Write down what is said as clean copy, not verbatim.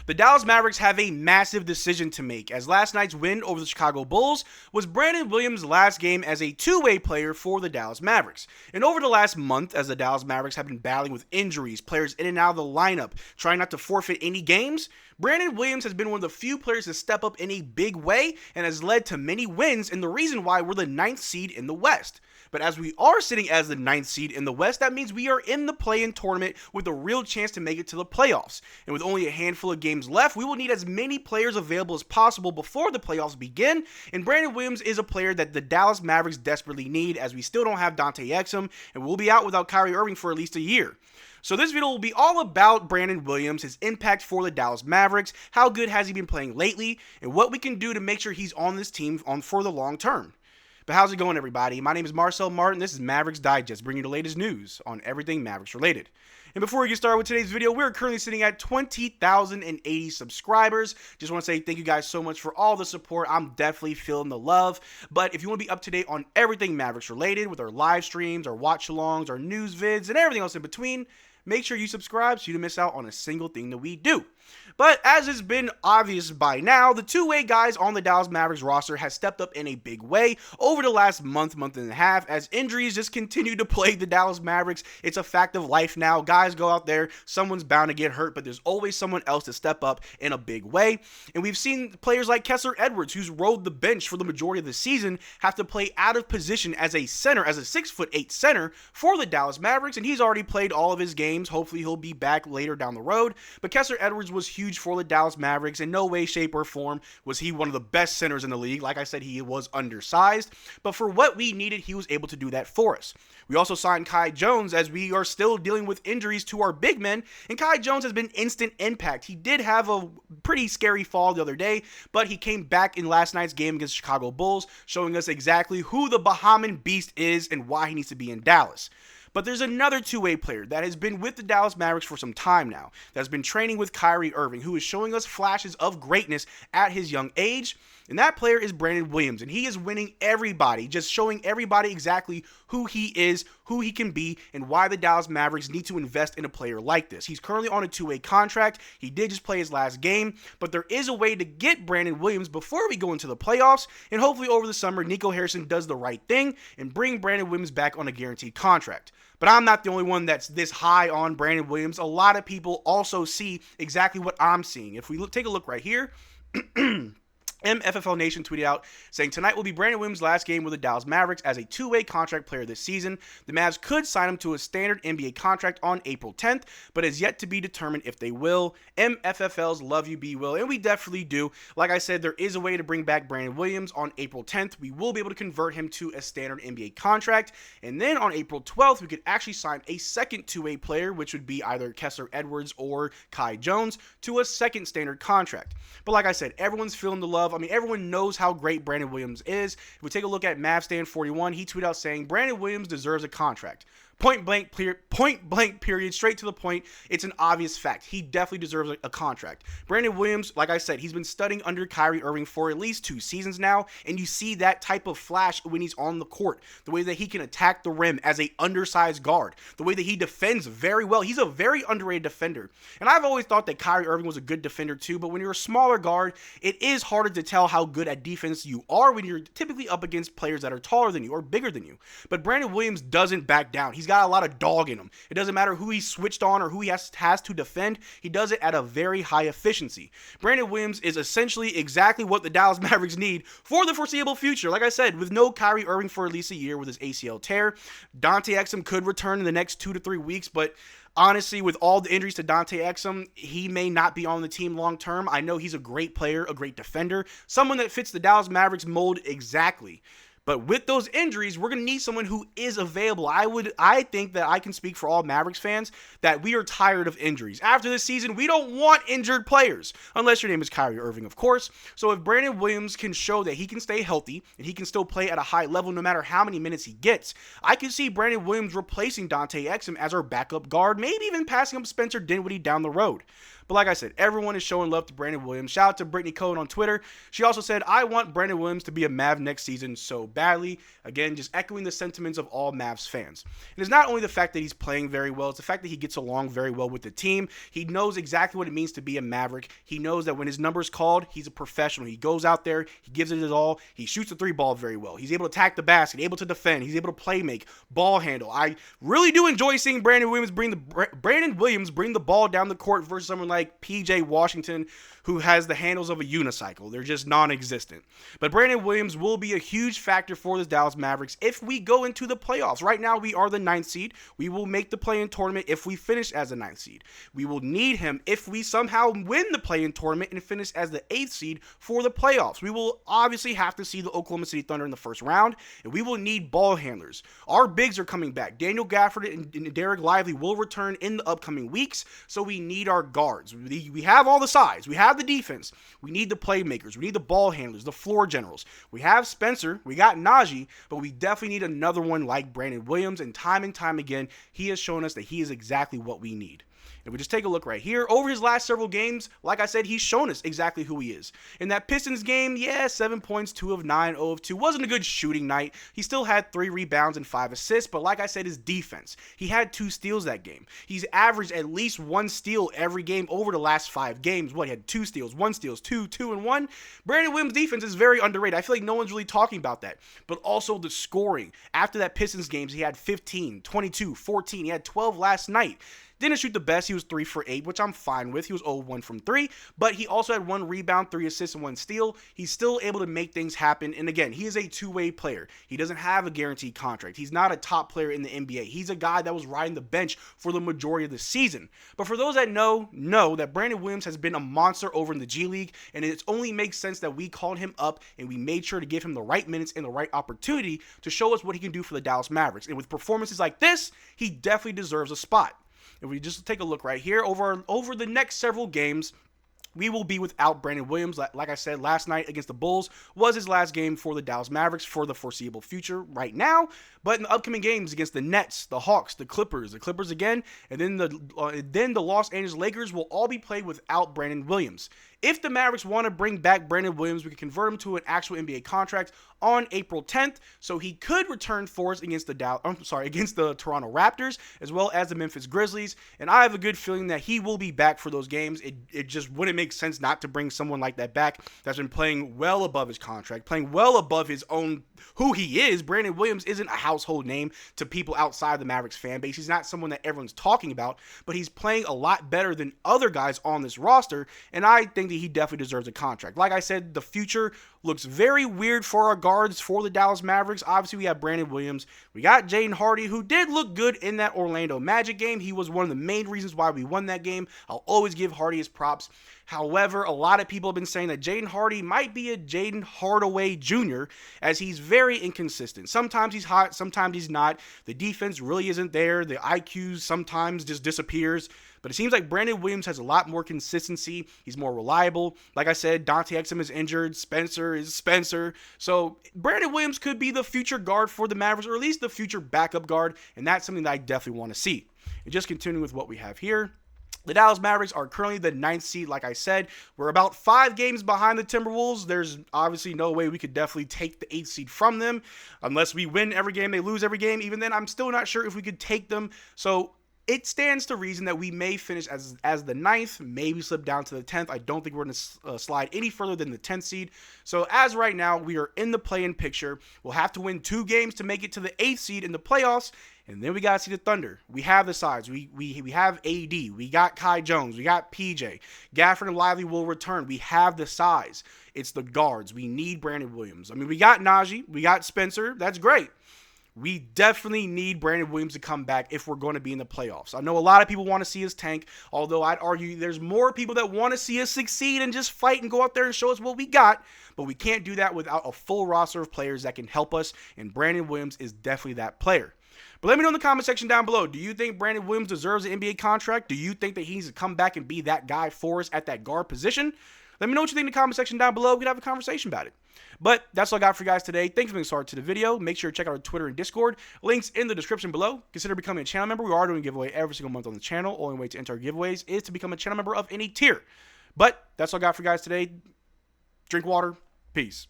The Dallas Mavericks have a massive decision to make, as last night's win over the Chicago Bulls was Brandon Williams' last game as a two-way player for the Dallas Mavericks. And over the last month, as the Dallas Mavericks have been battling with injuries, players in and out of the lineup, trying not to forfeit any games, Brandon Williams has been one of the few players to step up in a big way and has led to many wins, and the reason why we're the 9th seed in the West. But as we are sitting as the 9th seed in the West, that means we are in the play-in tournament with a real chance to make it to the playoffs. And with only a handful of games left, we will need as many players available as possible before the playoffs begin. And Brandon Williams is a player that the Dallas Mavericks desperately need, as we still don't have Dante Exum, and we'll be out without Kyrie Irving for at least a year. So this video will be all about Brandon Williams, his impact for the Dallas Mavericks, how good has he been playing lately, and what we can do to make sure he's on this team for the long term. But how's it going, everybody? My name is Marcel Martin. This is Mavs Digest, bringing you the latest news on everything Mavericks related. And before we get started with today's video, we're currently sitting at 20,080 subscribers. Just want to say thank you guys so much for all the support. I'm definitely feeling the love. But if you want to be up to date on everything Mavericks related, with our live streams, our watch-alongs, our news vids, and everything else in between, make sure you subscribe so you don't miss out on a single thing that we do. But as has been obvious by now, the two-way guys on the Dallas Mavericks roster has stepped up in a big way over the last month and a half, as injuries just continue to plague the Dallas Mavericks. It's a fact of life now. Guys go out there, someone's bound to get hurt, but there's always someone else to step up in a big way. And we've seen players like Kessler Edwards, who's rode the bench for the majority of the season, have to play out of position as a center, as a 6'8" center for the Dallas Mavericks, and he's already played all of his games. Hopefully he'll be back later down the road. But Kessler Edwards was huge for the Dallas Mavericks. In no way, shape, or form was he one of the best centers in the league. Like I said, he was undersized, but for what we needed, he was able to do that for us. We also signed Kai Jones, as we are still dealing with injuries to our big men, and Kai Jones has been instant impact. He did have a pretty scary fall the other day, but he came back in last night's game against the Chicago Bulls, showing us exactly who the Bahamian beast is and why he needs to be in Dallas. But there's another two-way player that has been with the Dallas Mavericks for some time now, that's been training with Kyrie Irving, who is showing us flashes of greatness at his young age, and that player is Brandon Williams, and he is winning everybody, just showing everybody exactly who he is, who he can be, and why the Dallas Mavericks need to invest in a player like this. He's currently on a two-way contract. He did just play his last game, but there is a way to get Brandon Williams before we go into the playoffs, and hopefully over the summer, Nico Harrison does the right thing and bring Brandon Williams back on a guaranteed contract. But I'm not the only one that's this high on Brandon Williams. A lot of people also see exactly what I'm seeing. If we take a look right here, MFFL Nation tweeted out saying, tonight will be Brandon Williams' last game with the Dallas Mavericks as a two-way contract player this season. The Mavs could sign him to a standard NBA contract on April 10th, but is yet to be determined if they will. MFFLs love you, B will, and we definitely do. Like I said, there is a way to bring back Brandon Williams on April 10th. We will be able to convert him to a standard NBA contract, and then on April 12th, we could actually sign a second two-way player, which would be either Kessler Edwards or Kai Jones, to a second standard contract. But like I said, everyone's feeling the love. I mean, everyone knows how great Brandon Williams is. If we take a look at MavStan41, he tweeted out saying, Brandon Williams deserves a contract. Point blank period, straight to the point. It's an obvious fact. He definitely deserves a contract. Brandon Williams, like I said, he's been studying under Kyrie Irving for at least 2 seasons now, and you see that type of flash when he's on the court. The way that he can attack the rim as a undersized guard. The way that he defends very well. He's a very underrated defender. And I've always thought that Kyrie Irving was a good defender too, but when you're a smaller guard, it is harder to tell how good at defense you are when you're typically up against players that are taller than you or bigger than you. But Brandon Williams doesn't back down. He's got a lot of dog in him. It doesn't matter who he's switched on or who he has to defend. He does it at a very high efficiency. Brandon Williams is essentially exactly what the Dallas Mavericks need for the foreseeable future. Like I said, with no Kyrie Irving for at least a year with his ACL tear, Dante Exum could return in the next 2 to 3 weeks, but honestly, with all the injuries to Dante Exum, he may not be on the team long term. I know he's a great player, a great defender, someone that fits the Dallas Mavericks mold exactly. But with those injuries, we're going to need someone who is available. I think that I can speak for all Mavericks fans that we are tired of injuries. After this season, we don't want injured players, unless your name is Kyrie Irving, of course. So if Brandon Williams can show that he can stay healthy and he can still play at a high level no matter how many minutes he gets, I can see Brandon Williams replacing Dante Exum as our backup guard, maybe even passing up Spencer Dinwiddie down the road. But like I said, everyone is showing love to Brandon Williams. Shout out to Brittany Cohen on Twitter. She also said, I want Brandon Williams to be a Mav next season so badly. Again, just echoing the sentiments of all Mavs fans. And it's not only the fact that he's playing very well, it's the fact that he gets along very well with the team. He knows exactly what it means to be a Maverick. He knows that when his number's called, he's a professional. He goes out there, he gives it his all. He shoots the three ball very well. He's able to attack the basket, able to defend. He's able to play make, ball handle. I really do enjoy seeing Brandon Williams bring the ball down the court versus someone like PJ Washington, who has the handles of a unicycle. They're just non-existent. But Brandon Williams will be a huge factor for the Dallas Mavericks if we go into the playoffs. Right now, we are the 9th seed. We will make the play-in tournament if we finish as the 9th seed. We will need him if we somehow win the play-in tournament and finish as the 8th seed for the playoffs. We will obviously have to see the Oklahoma City Thunder in the first round, and we will need ball handlers. Our bigs are coming back. Daniel Gafford and Derrick Lively will return in the upcoming weeks, so we need our guards. We have all the size. We have the defense. We need the playmakers. We need the ball handlers, the floor generals. We have Spencer. We got Najee, but we definitely need another one like Brandon Williams, and time again, he has shown us that he is exactly what we need. If we just take a look right here, over his last several games, like I said, he's shown us exactly who he is. In that Pistons game, 7 points, 2 of 9, 0 of 2. Wasn't a good shooting night. He still had 3 rebounds and 5 assists, but like I said, his defense. He had 2 steals that game. He's averaged at least 1 steal every game over the last 5 games. He had 2 steals, 1 steals, 2, 2, and 1. Brandon Williams' defense is very underrated. I feel like no one's really talking about that. But also the scoring. After that Pistons games, he had 15, 22, 14. He had 12 last night. Didn't shoot the best. He was 3 for 8, which I'm fine with. He was 0-1 from 3, but he also had 1 rebound, 3 assists, and 1 steal. He's still able to make things happen. And again, he is a two-way player. He doesn't have a guaranteed contract. He's not a top player in the NBA. He's a guy that was riding the bench for the majority of the season. But for those that know that Brandon Williams has been a monster over in the G League, and it only makes sense that we called him up and we made sure to give him the right minutes and the right opportunity to show us what he can do for the Dallas Mavericks. And with performances like this, he definitely deserves a spot. If we just take a look right here, over the next several games, we will be without Brandon Williams. Like I said, last night against the Bulls was his last game for the Dallas Mavericks for the foreseeable future right now. But in the upcoming games against the Nets, the Hawks, the Clippers again, and then the Los Angeles Lakers will all be played without Brandon Williams. If the Mavericks want to bring back Brandon Williams, we can convert him to an actual NBA contract on April 10th, so he could return for us against the Toronto Raptors as well as the Memphis Grizzlies. And I have a good feeling that he will be back for those games. It just wouldn't make sense not to bring someone like that back that's been playing well above his contract, playing well above his own who he is. Brandon Williams isn't a household name to people outside the Mavericks fan base. He's not someone that everyone's talking about, but he's playing a lot better than other guys on this roster, and I think that he definitely deserves a contract. Like I said, the future looks very weird for our guards for the Dallas Mavericks. Obviously, we have Brandon Williams. We got Jaden Hardy, who did look good in that Orlando Magic game. He was one of the main reasons why we won that game. I'll always give Hardy his props. However, a lot of people have been saying that Jaden Hardy might be a Jaden Hardaway Jr., as he's very inconsistent. Sometimes he's hot, sometimes he's not. The defense really isn't there. The IQ sometimes just disappears. But it seems like Brandon Williams has a lot more consistency. He's more reliable. Like I said, Dante Exum is injured. Spencer is Spencer. So Brandon Williams could be the future guard for the Mavericks, or at least the future backup guard. And that's something that I definitely want to see. And just continuing with what we have here. The Dallas Mavericks are currently the 9th seed, like I said. We're about 5 games behind the Timberwolves. There's obviously no way we could definitely take the 8th seed from them. Unless we win every game, they lose every game. Even then, I'm still not sure if we could take them. So it stands to reason that we may finish as the 9th, maybe slip down to the 10th. I don't think we're going to slide any further than the 10th seed. So as right now, we are in the play-in picture. We'll have to win 2 games to make it to the 8th seed in the playoffs. And then we got to see the Thunder. We have the size. We have AD. We got Kai Jones. We got PJ. Gafford and Lively will return. We have the size. It's the guards. We need Brandon Williams. I mean, we got Najee. We got Spencer. That's great. We definitely need Brandon Williams to come back if we're going to be in the playoffs. I know a lot of people want to see us tank, although I'd argue there's more people that want to see us succeed and just fight and go out there and show us what we got, but we can't do that without a full roster of players that can help us, and Brandon Williams is definitely that player. But let me know in the comment section down below, do you think Brandon Williams deserves an NBA contract? Do you think that he needs to come back and be that guy for us at that guard position? Let me know what you think in the comment section down below. We can have a conversation about it. But that's all I got for you guys today. Thanks for being started to the video. Make sure to check out our Twitter and Discord. Links in the description below. Consider becoming a channel member. We are doing a giveaway every single month on the channel. Only way to enter our giveaways is to become a channel member of any tier. But that's all I got for you guys today. Drink water. Peace.